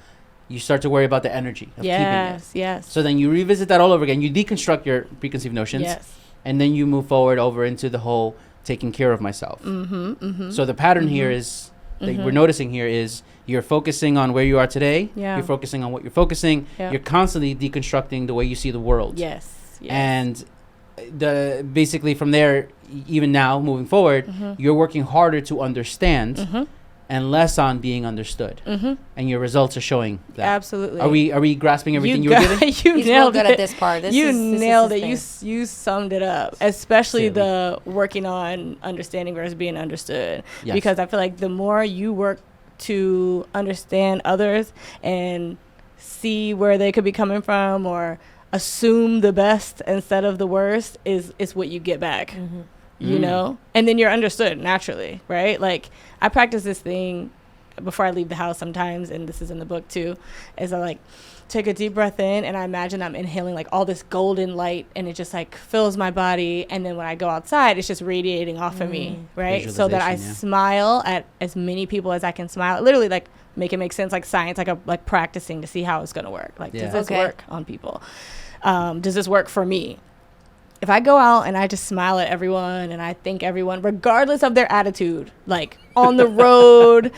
you start to worry about the energy of keeping it. Yes. So then you revisit that all over again. You deconstruct your preconceived notions. And then you move forward over into the whole taking care of myself. So the pattern here is, that we're noticing here is, you're focusing on where you are today. You're focusing on what you're focusing. You're constantly deconstructing the way you see the world. Yes. And basically from there, even now moving forward, you're working harder to understand and less on being understood. And your results are showing that. Absolutely. Are we grasping everything you were giving? You nailed it. At this part. You nailed it. You summed it up, especially the working on understanding versus being understood. Because I feel like the more you work to understand others and see where they could be coming from or assume the best instead of the worst is what you get back. You know, and then you're understood naturally, right? Like I practice this thing before I leave the house sometimes, and this is in the book too, is I like take a deep breath in and I imagine I'm inhaling like all this golden light and it just like fills my body, and then when I go outside it's just radiating off of me, right? So that I smile at as many people as I can smile, literally like make it make sense, like science, like practicing to see how it's going to work. Like does this work on people? Does this work for me? If I go out and I just smile at everyone and I thank everyone, regardless of their attitude, like on the road,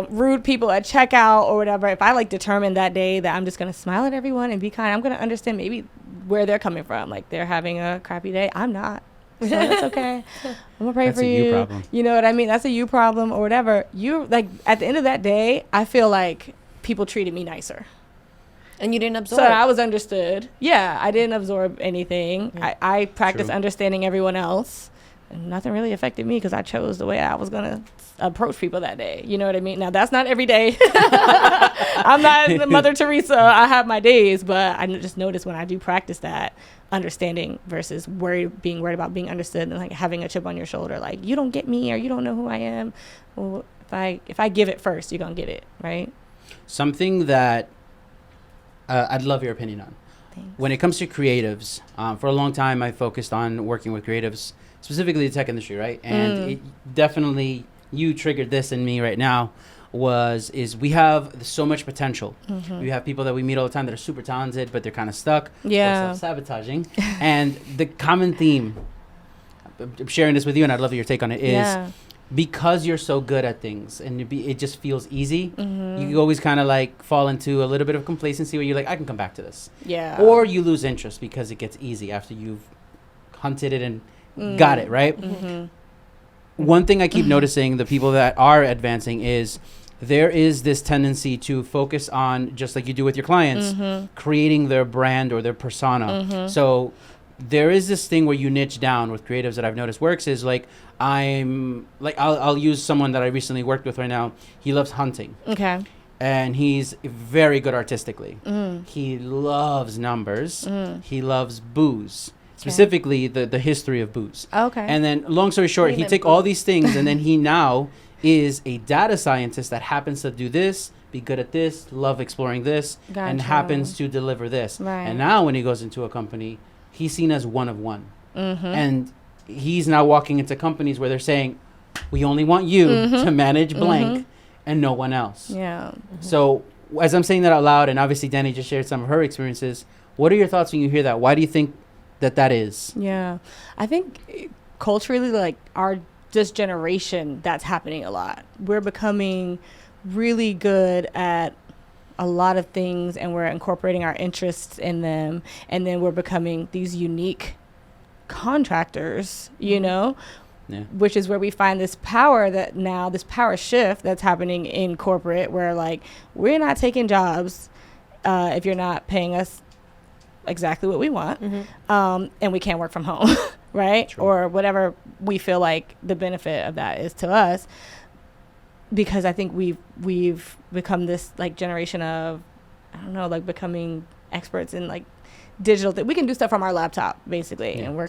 rude people at checkout or whatever, if I like determine that day that I'm just going to smile at everyone and be kind, I'm going to understand maybe where they're coming from. Like they're having a crappy day. I'm not. So that's okay. I'm going to pray for you. That's a you problem. You know what I mean? That's a you problem or whatever. You like at the end of that day, I feel like people treated me nicer. And you didn't absorb. So I was understood. Yeah, I didn't absorb anything. I practiced understanding everyone else. And nothing really affected me because I chose the way I was going to approach people that day. You know what I mean? Now, that's not every day. I'm not Mother Teresa. I have my days. But I just noticed when I do practice that, understanding versus being worried about being understood and like having a chip on your shoulder. Like, you don't get me or you don't know who I am. Well, if I give it first, you're going to get it, right? Something that I'd love your opinion on. Thanks. When it comes to creatives, for a long time I focused on working with creatives, specifically the tech industry, right? And it definitely, you triggered this in me right now, is we have so much potential. We have people that we meet all the time that are super talented, but they're kind of stuck or self-sabotaging. And the common theme, I'm sharing this with you and I'd love your take on it, is because you're so good at things and it just feels easy, you always kind of like fall into a little bit of complacency where you're like, I can come back to this. Or you lose interest because it gets easy after you've hunted it and got it, right? One thing I keep noticing, the people that are advancing, is there is this tendency to focus on, just like you do with your clients, creating their brand or their persona. So there is this thing where you niche down with creatives that I've noticed works is like I'll use someone that I recently worked with right now. He loves hunting. Okay. And he's very good artistically. He loves numbers. He loves booze. Specifically the history of booze. Okay. And then long story short, he took all these things and then he now is a data scientist that happens to do this, be good at this, love exploring this, and happens to deliver this. Right. And now when he goes into a company, he's seen as one of one. And he's now walking into companies where they're saying, we only want you to manage blank and no one else. Yeah. So as I'm saying that out loud, and obviously Danny just shared some of her experiences, what are your thoughts when you hear that? Why do you think that is? Yeah. I think culturally, like this generation, that's happening a lot. We're becoming really good at a lot of things and we're incorporating our interests in them. And then we're becoming these unique contractors, you know? Yeah. Which is where we find this power this power shift that's happening in corporate where like we're not taking jobs if you're not paying us exactly what we want, and we can't work from home, right? True. Or whatever we feel like the benefit of that is to us, because I think we've become this like generation of, I don't know, like becoming experts in like digital we can do stuff from our laptop basically, and we're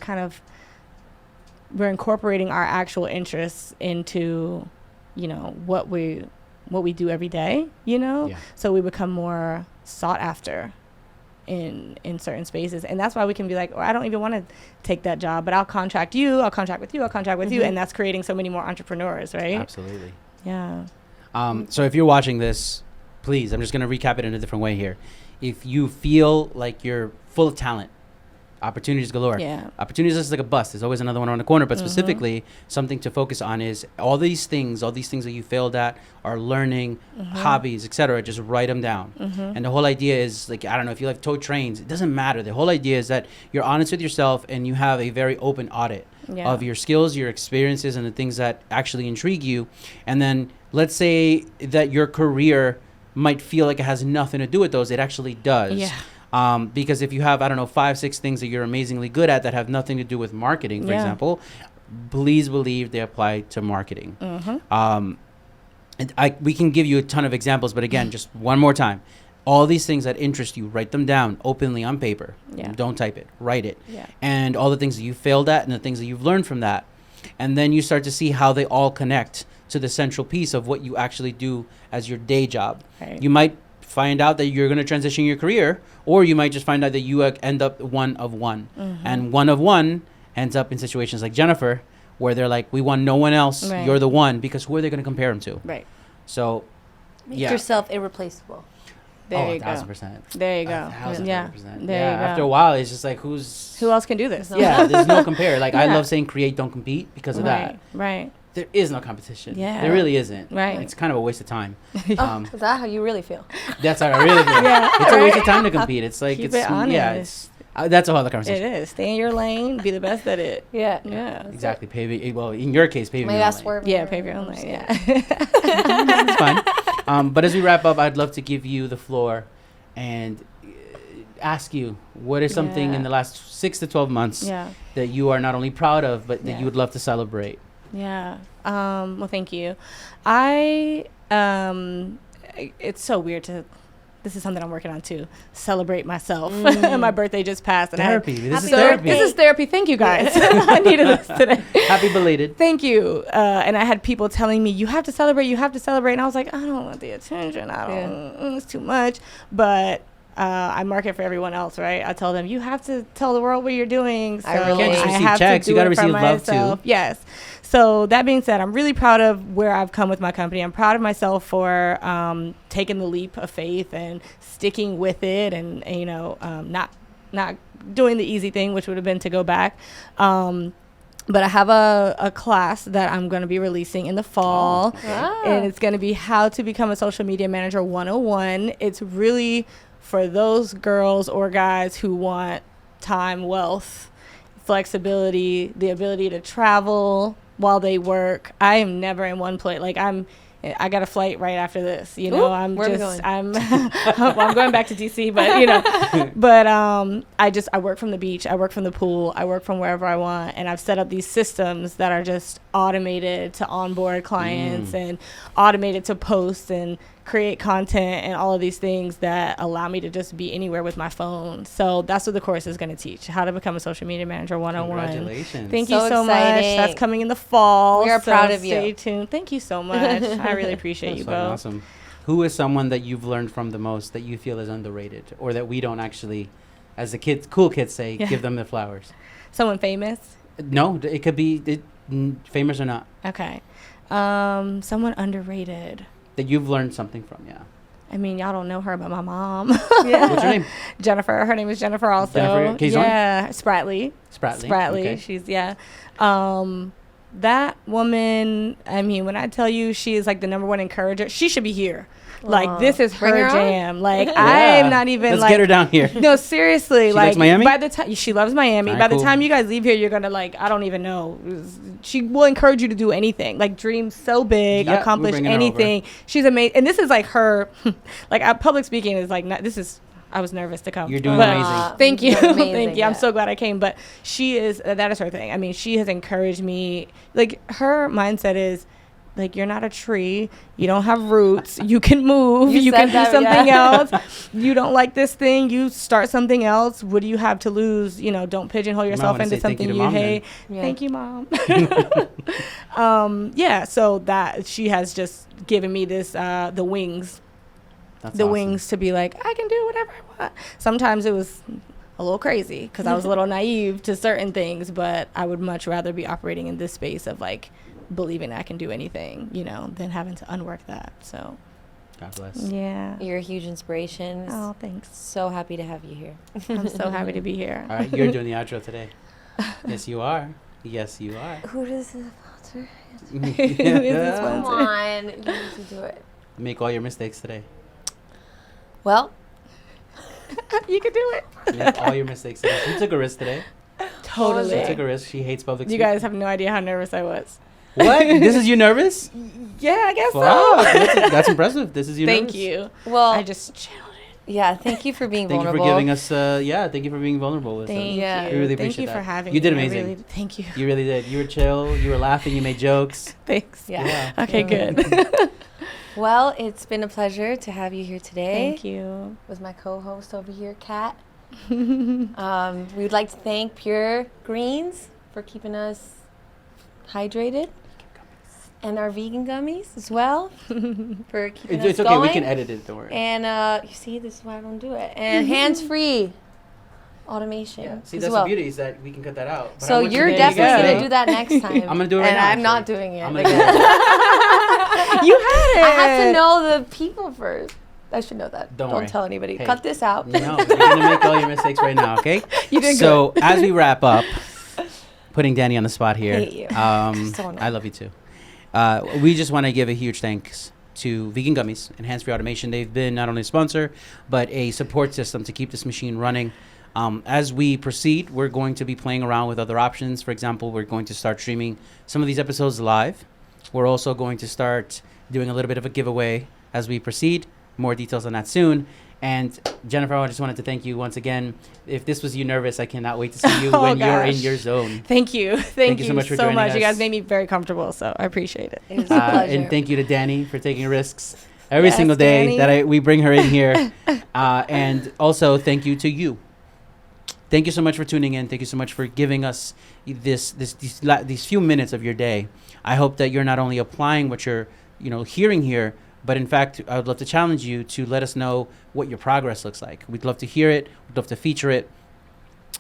incorporating our actual interests into, you know, what we do every day, you know, so we become more sought after in certain spaces. And that's why we can be like, I don't even want to take that job, but I'll contract with you, I'll contract with you. And that's creating so many more entrepreneurs, right? Absolutely. Yeah. So if you're watching this, please, I'm just going to recap it in a different way here. If you feel like you're full of talent, opportunities galore. Yeah. Opportunities is like a bus. There's always another one around the corner. But specifically, something to focus on is all these things that you failed at, are learning, hobbies, etc. Just write them down. And the whole idea is like, I don't know, if you like tow trains, it doesn't matter. The whole idea is that you're honest with yourself and you have a very open audit of your skills, your experiences, and the things that actually intrigue you. And then let's say that your career might feel like it has nothing to do with those. It actually does. Yeah. Because if you have, 5-6 things that you're amazingly good at that have nothing to do with marketing, for example, please believe they apply to marketing. And we can give you a ton of examples, but again, just one more time. All these things that interest you, write them down openly on paper. Yeah. Don't type it, write it. Yeah. And all the things that you failed at and the things that you've learned from that. And then you start to see how they all connect to the central piece of what you actually do as your day job. Right. You might find out that you're going to transition your career, or you might just find out that you end up one of one. And one of one ends up in situations like Jennifer, where they're like, we want no one else. Right. You're the one, because who are they going to compare them to? Right. So, make yourself irreplaceable. There you 1,000%. There you go. 1,000%. Yeah. There you go. After a while, it's just like, who else can do this? Yeah, there's no compare. Like, I love saying create, don't compete because of that. Right. There is no competition. Yeah. There really isn't. Right. It's kind of a waste of time. Is that how you really feel? That's how I really feel. It's a waste of time to compete. It's like, Keep it honest. That's a whole other conversation. It is. Stay in your lane. Be the best at it. Yeah. Exactly. In your case, pay your own lane. Yeah, pay your own lane. Yeah. That's fine. But as we wrap up, I'd love to give you the floor and ask you, what is something in the last 6 to 12 months that you are not only proud of, but that you would love to celebrate? Yeah. Well, thank you. It's so weird this is something I'm working on too. Celebrate myself. My birthday just passed. And therapy. This is therapy. This is therapy. Thank you guys. I needed this today. Happy belated. Thank you. And I had people telling me, you have to celebrate. And I was like, I don't want the attention. It's too much. But I market for everyone else, right? I tell them, you have to tell the world what you're doing. So you can't just receive checks. You got to receive love too. Yes. So that being said, I'm really proud of where I've come with my company. I'm proud of myself for taking the leap of faith and sticking with it, and not doing the easy thing, which would have been to go back. But I have a class that I'm going to be releasing in the fall, and it's going to be how to become a social media manager 101. It's really for those girls or guys who want time, wealth, flexibility, the ability to travel while they work. I am never in one place. Like, I'm I got a flight right after this. You know, I'm going back to DC, but you know, but I work from the beach, I work from the pool, I work from wherever I want, and I've set up these systems that are just automated to onboard clients and automated to post and create content and all of these things that allow me to just be anywhere with my phone. So that's what the course is going to teach: how to become a social media manager 101. Congratulations. Thank you so much. That's coming in the fall. We are proud of you. Stay tuned. Thank you so much. I really appreciate you both. Awesome. Who is someone that you've learned from the most that you feel is underrated, or that we don't actually, as the cool kids say, give them the flowers? Someone famous? No, it could be famous or not. Okay. Someone underrated that you've learned something from. Yeah. I mean, y'all don't know her, but my mom. Yeah. What's her name? Jennifer. Her name is Jennifer also. Jennifer Caison? Yeah. Spratley. Okay. She's, that woman, I mean, when I tell you she is like the number one encourager, she should be here. Like, this is her jam. Like, I'm not even Let's get her down here. No, seriously. She likes Miami? By the time she loves Miami. Right, by the time you guys leave here, you're going to I don't even know. She will encourage you to do anything. Like, dream so big, accomplish anything. She's amazing. And this is like her, public speaking is I was nervous to come. You're doing amazing. Thank you. Thank you. I'm so glad I came. But she is, that is her thing. I mean, she has encouraged me. Like, her mindset is, you're not a tree. You don't have roots. You can move. You can do something else. You don't like this thing. You start something else. What do you have to lose? You know, don't pigeonhole yourself into something you hate. Yeah. Thank you, Mom. So that she has just given me this, the wings. That's awesome. Wings to be like, I can do whatever I want. Sometimes it was a little crazy because I was a little naive to certain things, but I would much rather be operating in this space of believing I can do anything, than having to unwork that. So God bless. Yeah. You're a huge inspiration. Oh, thanks. So happy to have you here. I'm so happy to be here. All right, you're doing the outro today. Yes, you are. Yes, you are. Who does the sponsor? Who is the sponsor? Come on. You need to do it. Make all your mistakes today. Well, you can do it. Make all your mistakes today. She took a risk today. Totally. She took a risk. She hates public speaking. You guys have no idea how nervous I was. What? This is you nervous? Yeah, I guess so. That's impressive. This is you nervous. Thank you. Well, I just chilled it. Yeah, thank you for being vulnerable. Thank you for giving us, thank you for being vulnerable with us. Thank you. We really appreciate that. Thank you for having me. You did amazing. Thank you. You really did. You were chill. You were laughing. You made jokes. Thanks. Yeah. Okay, good. Well, it's been a pleasure to have you here today. Thank you. With my co-host over here, Kat. We'd like to thank Pure Greens for keeping us hydrated. And our vegan gummies as well for keeping us okay, going. we can edit it, don't worry. And you see, this is why I don't do it. And hands-free automation. Yeah. See, that's the beauty, is that we can cut that out. So you're definitely going to do that next time. I'm going to do it right now. And I'm actually. not doing it. I'm gonna do it. You had it. I have to know the people first. I should know that. Don't worry. Tell anybody. Hey. Cut this out. No, you're going to make all your mistakes right now, okay? You did so, good. As we wrap up, putting Danny on the spot here. I hate you. I love you too. We just want to give a huge thanks to Vegan Gummies and Hands Free Automation. They've been not only a sponsor, but a support system to keep this machine running. As we proceed, we're going to be playing around with other options. For example, we're going to start streaming some of these episodes live. We're also going to start doing a little bit of a giveaway as we proceed. More details on that soon. And Jennifer, I just wanted to thank you once again. If this was you nervous, I cannot wait to see you when you're in your zone. Thank you. Thank you so much for joining us. You guys made me very comfortable, so I appreciate it. It was a pleasure. And thank you to Danny for taking risks every single day that we bring her in here. And also thank you to you. Thank you so much for tuning in. Thank you so much for giving us these few minutes of your day. I hope that you're not only applying what you're hearing here, but in fact, I would love to challenge you to let us know what your progress looks like. We'd love to hear it. We'd love to feature it.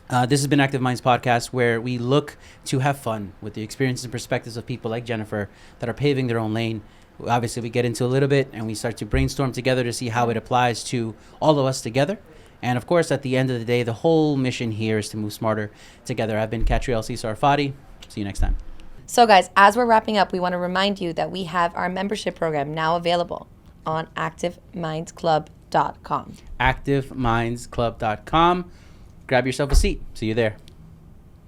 This has been Active Minds Podcast, where we look to have fun with the experiences and perspectives of people like Jennifer that are paving their own lane. Obviously, we get into a little bit and we start to brainstorm together to see how it applies to all of us together. And of course, at the end of the day, the whole mission here is to move smarter together. I've been Catriel Cesar Fadi. See you next time. So guys, as we're wrapping up, we want to remind you that we have our membership program now available on ActiveMindsClub.com. ActiveMindsClub.com. Grab yourself a seat. See you there.